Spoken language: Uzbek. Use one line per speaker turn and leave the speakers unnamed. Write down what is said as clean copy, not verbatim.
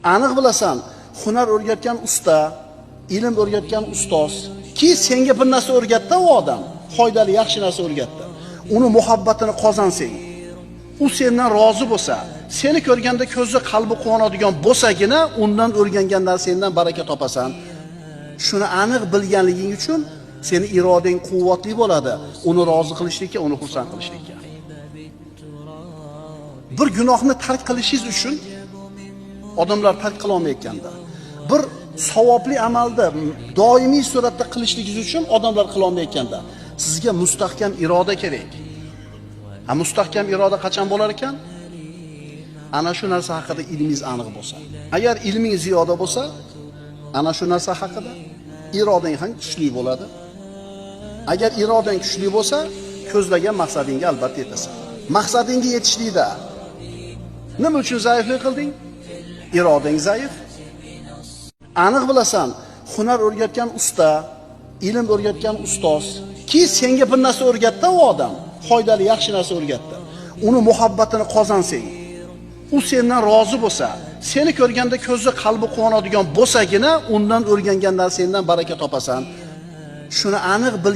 Aniq bilasan, hunar o'rgatgan usta, ilm o'rgatgan ustoz ki senga bir narsa o'rgatdi u odam, foydali, yaxshi narsa o'rgatdi. Uni muhabbatini qozansang, u sendan rozi bo'lsa, seni ko'rganda ko'zi qalbi quvonadigan bo'lsagina undan o'rgangan narsangdan baraka topasan. Shuni aniq bilganliging uchun seni irodang quvvatli bo'ladi, uni rozi qilishlikka, uni xursand qilishlikka. Bir gunohni tark qilishingiz uchun odamlar tark qila olmayotganda, bir savobli amalni doimiy suratda qilishligingiz uchun odamlar qila olmayotganda, sizga mustahkam iroda kerak. Mustahkam iroda qachon bo'lar ekan? Ana shu narsa haqida ilmingiz aniq bo'lsa. Agar ilmingiz ziyoda bo'lsa, ana shu narsa haqida irodang ham kuchli bo'ladi. Agar irodang kuchli bo'lsa, ko'zlagan maqsadingga albatta yetasan. Maqsadingga yetishlikda nima uchun zaiflik qilding? Irodang zaif. Aniq bilasan, hunar o'rgatgan usta, ilm o'rgatgan ustoz ki senga bir narsa o'rgatdi u odam, foydali, yaxshi narsa o'rgatdi. Uni muhabbatini qozansang, u sendan rozi bo'lsa, seni ko'rganda ko'zi qalbi quvonadigan bo'lsagina undan o'rgangan narsangdan baraka topasan. Shuni aniq bil.